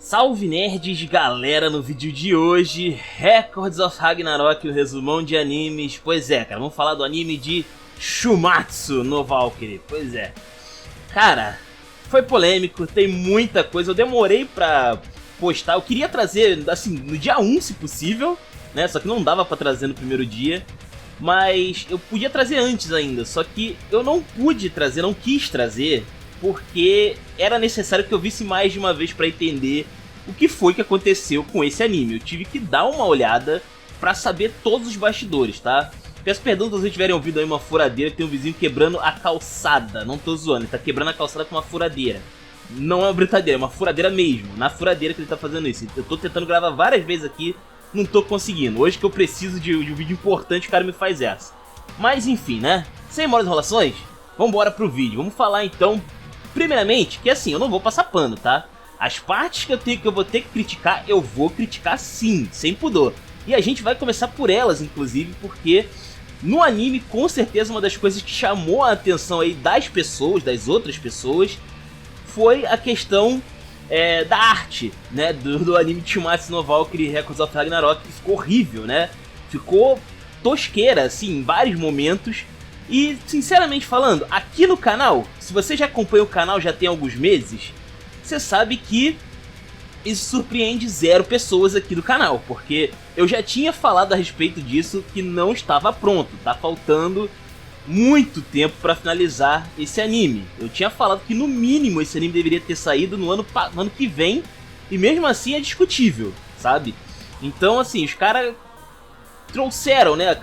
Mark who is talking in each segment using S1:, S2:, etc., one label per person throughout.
S1: Salve nerds, galera, no vídeo de hoje, Records of Ragnarok, o resumão de animes. Pois é, cara, vamos falar do anime de Shumatsu no Valkyrie. Pois é, cara, foi polêmico, tem muita coisa, eu demorei pra postar. Eu queria trazer, assim, no dia 1 se possível, né, só que não dava pra trazer no primeiro dia. Mas eu podia trazer antes ainda, só que eu não pude trazer, não quis trazer, porque era necessário que eu visse mais de uma vez pra entender o que foi que aconteceu com esse anime. Eu tive que dar uma olhada pra saber todos os bastidores, tá? Peço perdão se vocês tiverem ouvido aí uma furadeira, que tem um vizinho quebrando a calçada. Não tô zoando, ele tá quebrando a calçada com uma furadeira. Não é uma brincadeira, é uma furadeira mesmo. Na furadeira que ele tá fazendo isso. Eu tô tentando gravar várias vezes aqui, não tô conseguindo. Hoje que eu preciso de um vídeo importante, o cara me faz essa. Mas enfim, né? Sem maiores enrolações, vambora pro vídeo. Vamos falar então, primeiramente, que assim, eu não vou passar pano, tá? As partes que eu vou ter que criticar, eu vou criticar sim, sem pudor. E a gente vai começar por elas, inclusive, porque no anime, com certeza, uma das coisas que chamou a atenção aí das pessoas, das outras pessoas, foi a questão da arte, né, do anime de Shumatsu no Valkyrie Records of Ragnarok, que ficou horrível, né? Ficou tosqueira, assim, em vários momentos. E, sinceramente falando, aqui no canal, se você já acompanha o canal já tem alguns meses, você sabe que isso surpreende zero pessoas aqui do canal, porque eu já tinha falado a respeito disso, que não estava pronto, tá faltando muito tempo pra finalizar esse anime. Eu tinha falado que no mínimo esse anime deveria ter saído no ano que vem, e mesmo assim é discutível, sabe? Então assim, os caras trouxeram, né,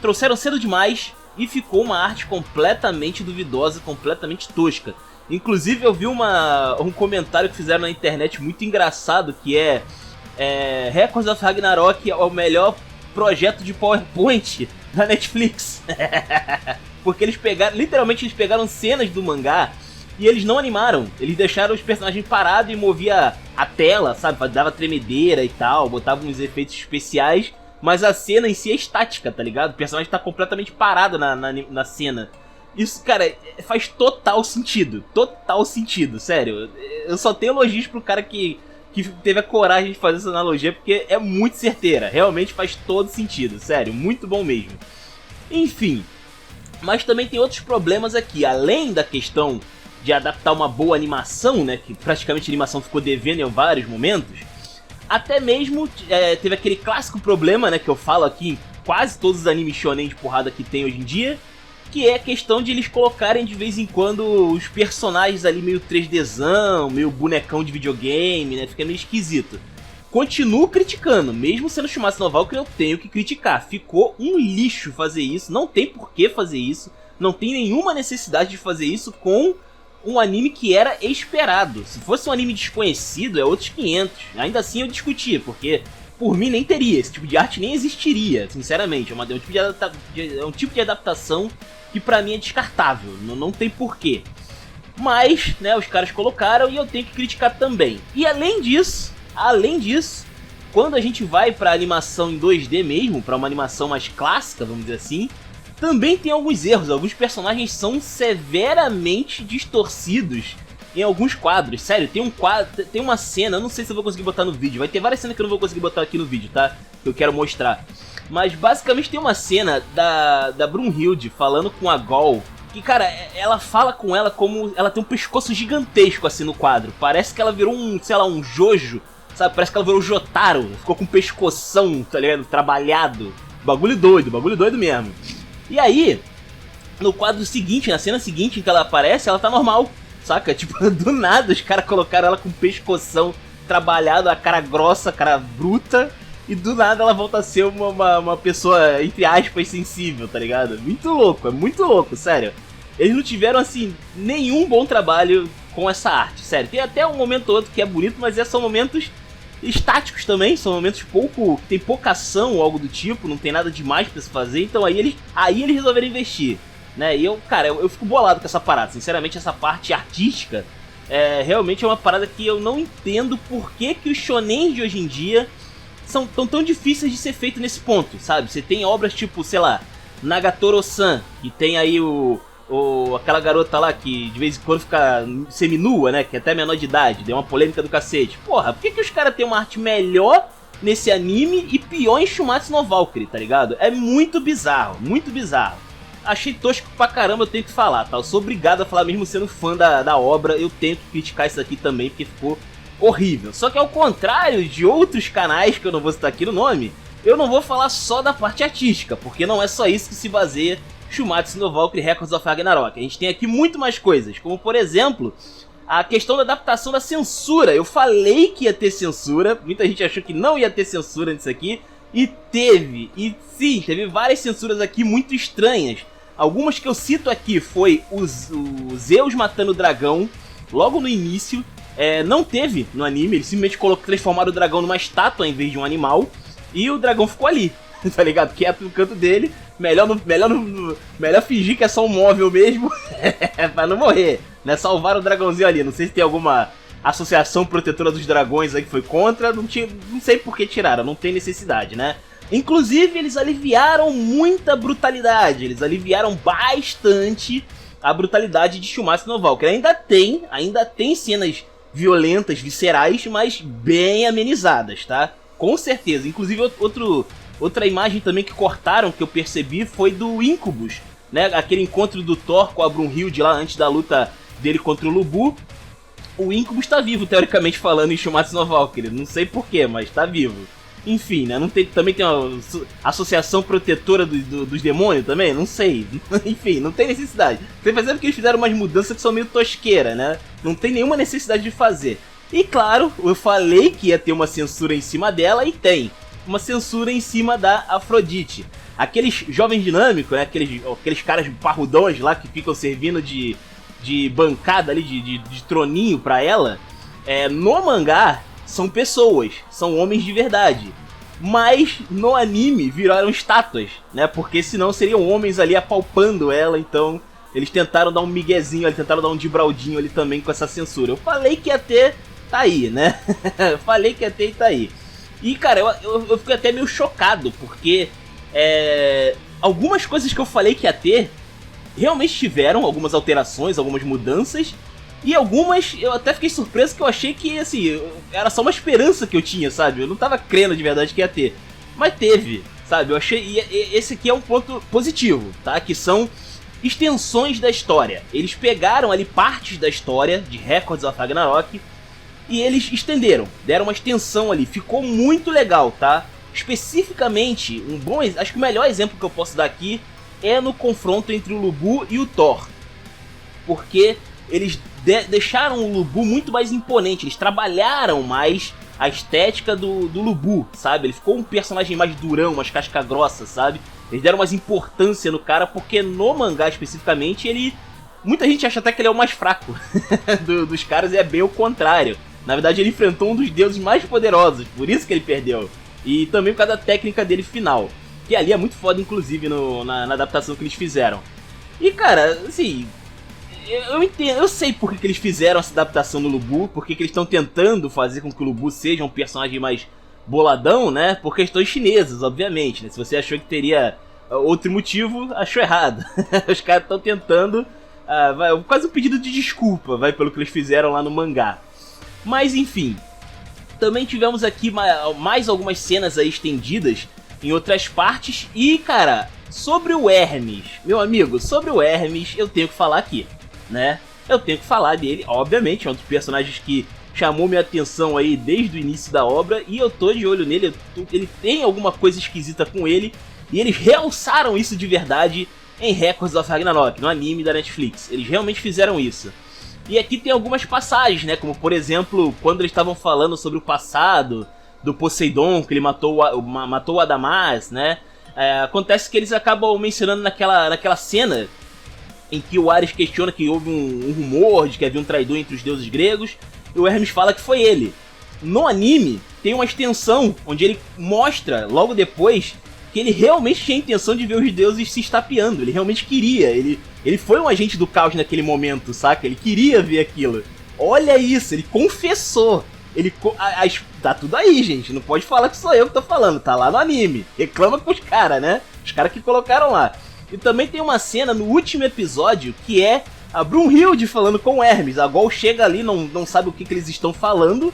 S1: trouxeram cedo demais e ficou uma arte completamente duvidosa, completamente tosca. Inclusive eu vi um comentário que fizeram na internet muito engraçado, que Records of Ragnarok é o melhor projeto de PowerPoint da Netflix. Porque literalmente eles pegaram cenas do mangá e eles não animaram. Eles deixaram os personagens parados e movia a tela, sabe? Dava tremedeira e tal, botavam uns efeitos especiais, mas a cena em si é estática, tá ligado? O personagem tá completamente parado na cena. Isso, cara, faz total sentido, sério. Eu só tenho elogios pro cara que teve a coragem de fazer essa analogia, porque é muito certeira, realmente faz todo sentido, sério, muito bom mesmo. Enfim, mas também tem outros problemas aqui, além da questão de adaptar uma boa animação, né, que praticamente a animação ficou devendo em vários momentos, até mesmo teve aquele clássico problema, né, que eu falo aqui em quase todos os animes shonen de porrada que tem hoje em dia, que é a questão de eles colocarem de vez em quando os personagens ali meio 3Dzão, meio bonecão de videogame, né? Fica meio esquisito. Continuo criticando, mesmo sendo Shumatsu no Valkyrie, eu tenho que criticar. Ficou um lixo fazer isso, não tem por que fazer isso, não tem nenhuma necessidade de fazer isso com um anime que era esperado. Se fosse um anime desconhecido, é outros 500. Ainda assim eu discutia, porque por mim nem teria, esse tipo de arte nem existiria, sinceramente. É um tipo de adaptação que pra mim é descartável, não tem porquê. Mas, né, os caras colocaram e eu tenho que criticar também. E além disso, quando a gente vai pra animação em 2D mesmo, pra uma animação mais clássica, vamos dizer assim, também tem alguns erros. Alguns personagens são severamente distorcidos em alguns quadros. Sério, tem uma cena, eu não sei se eu vou conseguir botar no vídeo, vai ter várias cenas que eu não vou conseguir botar aqui no vídeo, tá? Que eu quero mostrar. Mas basicamente tem uma cena da Brunhilde falando com a Gol, que, cara, ela fala com ela como ela tem um pescoço gigantesco assim no quadro. Parece que ela virou um Jojo, sabe? Parece que ela virou um Jotaro, ficou com um pescoção, tá ligado? Trabalhado. Bagulho doido mesmo. E aí, no quadro seguinte, na cena seguinte em que ela aparece, ela tá normal, saca? Tipo, do nada os caras colocaram ela com um pescoção trabalhado, a cara grossa, a cara bruta, e do nada ela volta a ser uma pessoa, entre aspas, sensível, tá ligado? Muito louco, sério. Eles não tiveram, assim, nenhum bom trabalho com essa arte, sério. Tem até um momento ou outro que é bonito, mas são momentos estáticos também, são momentos tem pouca ação ou algo do tipo, não tem nada demais pra se fazer, então aí eles resolveram investir, né? E eu fico bolado com essa parada, sinceramente. Essa parte artística realmente é uma parada que eu não entendo por que os shonens de hoje em dia são tão difíceis de ser feito nesse ponto, sabe? Você tem obras tipo, sei lá, Nagatoro-san, que tem aí aquela garota lá que de vez em quando fica seminua, né? Que é até menor de idade, deu uma polêmica do cacete. Porra, por que os caras têm uma arte melhor nesse anime e pior em Shumatsu no Valkyrie, tá ligado? É muito bizarro, muito bizarro. Achei tosco pra caramba, eu tenho que falar, tá? Eu sou obrigado a falar, mesmo sendo fã da obra, eu tento criticar isso aqui também, porque ficou horrível. Só que ao contrário de outros canais, que eu não vou citar aqui no nome, eu não vou falar só da parte artística, porque não é só isso que se baseia Shumatsu no Valkyrie Records of Ragnarok. A gente tem aqui muito mais coisas, como por exemplo, a questão da adaptação da censura. Eu falei que ia ter censura, muita gente achou que não ia ter censura nisso aqui, e teve. E sim, teve várias censuras aqui muito estranhas. Algumas que eu cito aqui foi o Zeus matando o dragão logo no início. Não teve no anime, eles simplesmente transformaram o dragão numa estátua em vez de um animal, e o dragão ficou ali, tá ligado? Quieto no canto dele. Melhor fingir que é só um móvel mesmo, pra não morrer, né? Salvar o dragãozinho ali. Não sei se tem alguma associação protetora dos dragões aí que foi contra, não sei por que tiraram, não tem necessidade, né? Inclusive, eles aliviaram muita brutalidade, eles aliviaram bastante a brutalidade de Shumatsu no Valkyrie. Ainda tem cenas violentas, viscerais, mas bem amenizadas, tá? Com certeza. Inclusive, outra imagem também que cortaram, que eu percebi, foi do Incubus, né? Aquele encontro do Thor com a Brunhilde lá antes da luta dele contra o Lubu. O Incubus tá vivo, teoricamente falando, em Shumatsu no Valkyrie. Não sei porquê, mas tá vivo. Enfim, né? Também tem uma associação protetora dos demônios também? Não sei. Enfim, não tem necessidade. Você percebe que eles fizeram umas mudanças que são meio tosqueira, né? Não tem nenhuma necessidade de fazer. E claro, eu falei que ia ter uma censura em cima dela, e tem. Uma censura em cima da Afrodite. Aqueles jovens dinâmicos, né? Aqueles caras parrudões lá que ficam servindo de bancada ali, de troninho pra ela. No mangá, são pessoas, são homens de verdade. Mas no anime viraram estátuas, né? Porque senão seriam homens ali apalpando ela, então eles tentaram dar um miguezinho, eles tentaram dar um dibraldinho ali também com essa censura. Eu falei que ia ter, tá aí, né? Falei que ia ter e tá aí. E cara, eu fiquei até meio chocado, porque algumas coisas que eu falei que ia ter realmente tiveram algumas alterações, algumas mudanças. E algumas eu até fiquei surpreso, que eu achei que, assim, era só uma esperança que eu tinha, sabe? Eu não tava crendo de verdade que ia ter. Mas teve, sabe? Eu achei. E esse aqui é um ponto positivo, tá? Que são extensões da história. Eles pegaram ali partes da história de Records of Ragnarok e eles estenderam, deram uma extensão ali. Ficou muito legal, tá? Especificamente, acho que o melhor exemplo que eu posso dar aqui é no confronto entre o Lubu e o Thor. Porque eles deixaram o Lubu muito mais imponente, eles trabalharam mais a estética do Lubu, sabe? Ele ficou um personagem mais durão, mais casca grossa, sabe? Eles deram mais importância no cara, porque no mangá especificamente, muita gente acha até que ele é o mais fraco dos caras, e é bem o contrário. Na verdade, ele enfrentou um dos deuses mais poderosos, por isso que ele perdeu. E também por causa da técnica dele final, que ali é muito foda, inclusive, na adaptação que eles fizeram. E cara, assim, eu entendo, eu sei por que eles fizeram essa adaptação no Lubu, porque eles estão tentando fazer com que o Lubu seja um personagem mais boladão, né? Por questões chinesas, obviamente, né? Se você achou que teria outro motivo, achou errado. Os caras estão tentando, quase um pedido de desculpa, pelo que eles fizeram lá no mangá. Mas enfim, também tivemos aqui mais algumas cenas aí estendidas em outras partes. E cara, sobre o Hermes, meu amigo, sobre o Hermes eu tenho que falar aqui, né? Eu tenho que falar dele, obviamente, é um dos personagens que chamou minha atenção aí desde o início da obra, e eu tô de olho nele. Ele tem alguma coisa esquisita com ele, e eles realçaram isso de verdade em Records of Ragnarok, no anime da Netflix. Eles realmente fizeram isso. E aqui tem algumas passagens, né? Como por exemplo, quando eles estavam falando sobre o passado do Poseidon, que ele matou o Adamas, né? Acontece que eles acabam mencionando naquela cena em que o Ares questiona que houve um rumor de que havia um traidor entre os deuses gregos, e o Hermes fala que foi ele. No anime, tem uma extensão onde ele mostra, logo depois, que ele realmente tinha a intenção de ver os deuses se estapeando. Ele realmente queria, ele foi um agente do caos naquele momento, saca? Ele queria ver aquilo. Olha isso, ele confessou. Tá tudo aí, gente, não pode falar que sou eu que tô falando, tá lá no anime. Reclama com os caras, né? Os caras que colocaram lá. E também tem uma cena no último episódio que é a Brunhilde falando com o Hermes. A Gol chega ali, não sabe o que eles estão falando.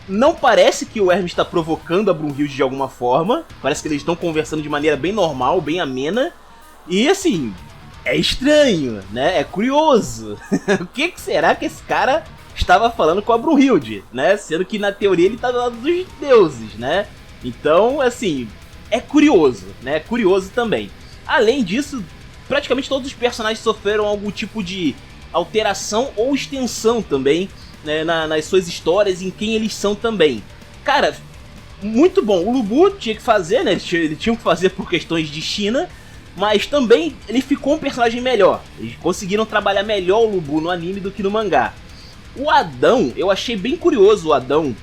S1: Não parece que o Hermes está provocando a Brunhilde de alguma forma. Parece que eles estão conversando de maneira bem normal, bem amena. E assim, é estranho, né? É curioso. O que será que esse cara estava falando com a Brunhilde, né? Sendo que na teoria ele tá do lado dos deuses, né? Então, assim, é curioso, né? É curioso também. Além disso, praticamente todos os personagens sofreram algum tipo de alteração ou extensão também, né, nas suas histórias, em quem eles são também. Cara, muito bom. O Lu Bu tinha que fazer, né? Eles tinham que fazer por questões de China, mas também ele ficou um personagem melhor. Eles conseguiram trabalhar melhor o Lu Bu no anime do que no mangá. O Adão, eu achei bem curioso o Adão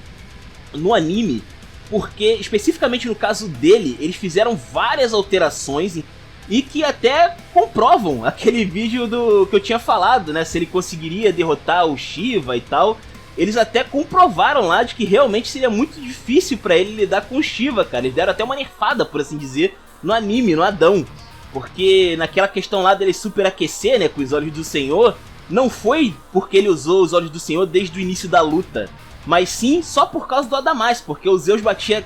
S1: no anime, porque especificamente no caso dele, eles fizeram várias alterações e que até comprovam aquele vídeo que eu tinha falado, né? Se ele conseguiria derrotar o Shiva e tal. Eles até comprovaram lá de que realmente seria muito difícil pra ele lidar com o Shiva, cara. Eles deram até uma nerfada, por assim dizer, no anime, no Adão. Porque naquela questão lá dele superaquecer, né, com os olhos do Senhor, não foi porque ele usou os olhos do Senhor desde o início da luta, mas sim só por causa do Adamais, porque o Zeus batia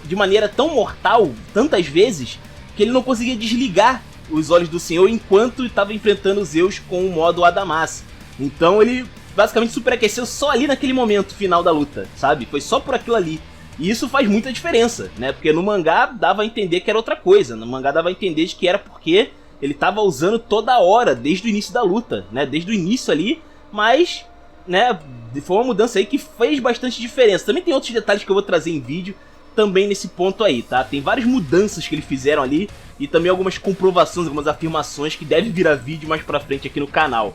S1: de maneira tão mortal, tantas vezes, que ele não conseguia desligar os olhos do Senhor enquanto estava enfrentando os Zeus com o modo Adamas. Então ele basicamente superaqueceu só ali naquele momento final da luta, sabe? Foi só por aquilo ali. E isso faz muita diferença, né? Porque no mangá dava a entender que era outra coisa. No mangá dava a entender de que era porque ele estava usando toda hora, desde o início da luta, né? Desde o início ali, mas, né, foi uma mudança aí que fez bastante diferença. Também tem outros detalhes que eu vou trazer em vídeo também nesse ponto aí, tá? Tem várias mudanças que eles fizeram ali e também algumas comprovações, algumas afirmações que devem virar vídeo mais pra frente aqui no canal.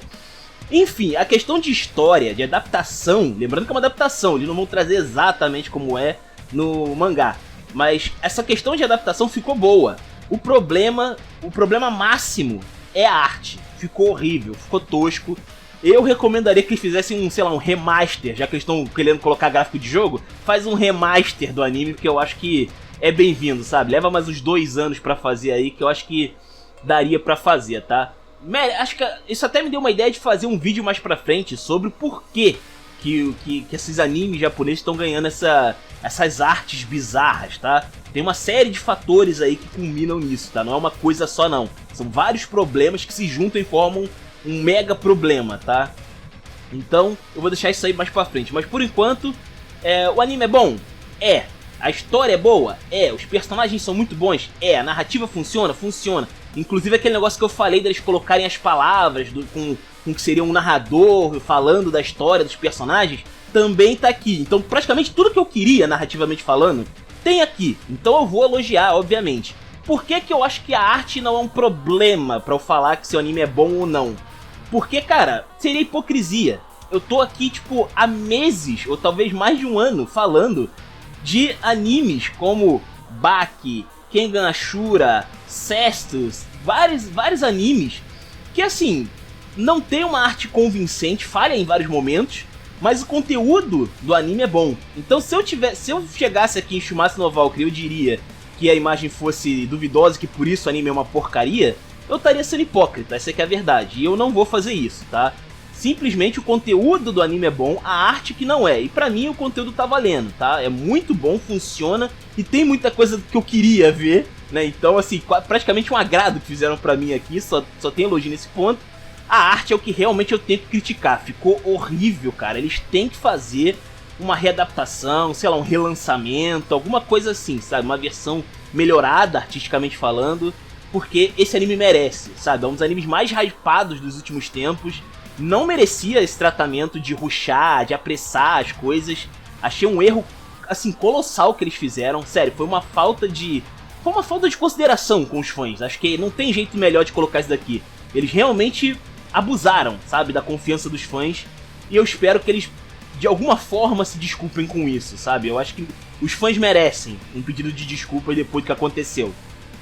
S1: Enfim, a questão de história, de adaptação, lembrando que é uma adaptação, eles não vão trazer exatamente como é no mangá, mas essa questão de adaptação ficou boa. O problema máximo é a arte. Ficou horrível, ficou tosco. Eu recomendaria que eles fizessem um remaster, já que eles estão querendo colocar gráfico de jogo, faz um remaster do anime, porque eu acho que é bem-vindo, sabe? Leva mais uns 2 anos pra fazer aí, que eu acho que daria pra fazer, tá? Acho que isso até me deu uma ideia de fazer um vídeo mais pra frente sobre o porquê que esses animes japoneses estão ganhando essas artes bizarras, tá? Tem uma série de fatores aí que culminam nisso, tá? Não é uma coisa só não. São vários problemas que se juntam e formam um mega problema, tá? Então eu vou deixar isso aí mais pra frente. Mas por enquanto, o anime é bom? É. A história é boa? É. Os personagens são muito bons? É. A narrativa funciona? Funciona. Inclusive aquele negócio que eu falei deles colocarem as palavras com que seria um narrador falando da história dos personagens, também tá aqui. Então praticamente tudo que eu queria, narrativamente falando, tem aqui. Então eu vou elogiar, obviamente. Por que eu acho que a arte não é um problema pra eu falar que seu anime é bom ou não? Porque, cara, seria hipocrisia. Eu tô aqui, tipo, há meses, ou talvez mais de um ano, falando de animes como Baki, Kengan Ashura, Cestus, vários animes que, assim, não tem uma arte convincente, falha em vários momentos, mas o conteúdo do anime é bom. Então se eu chegasse aqui em Shumatsu no Valkyrie, eu diria que a imagem fosse duvidosa, que por isso o anime é uma porcaria, eu estaria sendo hipócrita, essa é que é a verdade, e eu não vou fazer isso, tá? Simplesmente o conteúdo do anime é bom, a arte que não é, e pra mim o conteúdo tá valendo, tá? É muito bom, funciona, e tem muita coisa que eu queria ver, né? Então, assim, praticamente um agrado que fizeram pra mim aqui, só tem elogio nesse ponto. A arte é o que realmente eu tenho que criticar, ficou horrível, cara, eles têm que fazer uma readaptação, sei lá, um relançamento, alguma coisa assim, sabe? Uma versão melhorada, artisticamente falando, porque esse anime merece, sabe? É um dos animes mais hypados dos últimos tempos, não merecia esse tratamento de rushar, de apressar as coisas. Achei um erro, assim, colossal que eles fizeram, sério, foi uma falta de consideração com os fãs, acho que não tem jeito melhor de colocar isso daqui. Eles realmente abusaram, sabe, da confiança dos fãs, e eu espero que eles de alguma forma se desculpem com isso, sabe? Eu acho que os fãs merecem um pedido de desculpa depois do que aconteceu.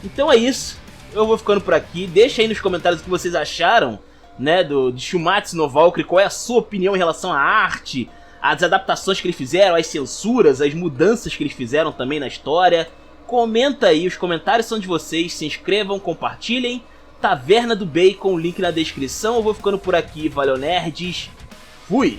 S1: Então é isso, eu vou ficando por aqui, deixa aí nos comentários o que vocês acharam, né, de Shumatsu no Valkyrie, qual é a sua opinião em relação à arte, às adaptações que eles fizeram, às censuras, às mudanças que eles fizeram também na história. comenta aí, os comentários são de vocês, se inscrevam, compartilhem. Taverna do Bacon, link na descrição. Eu vou ficando por aqui, valeu nerds, fui!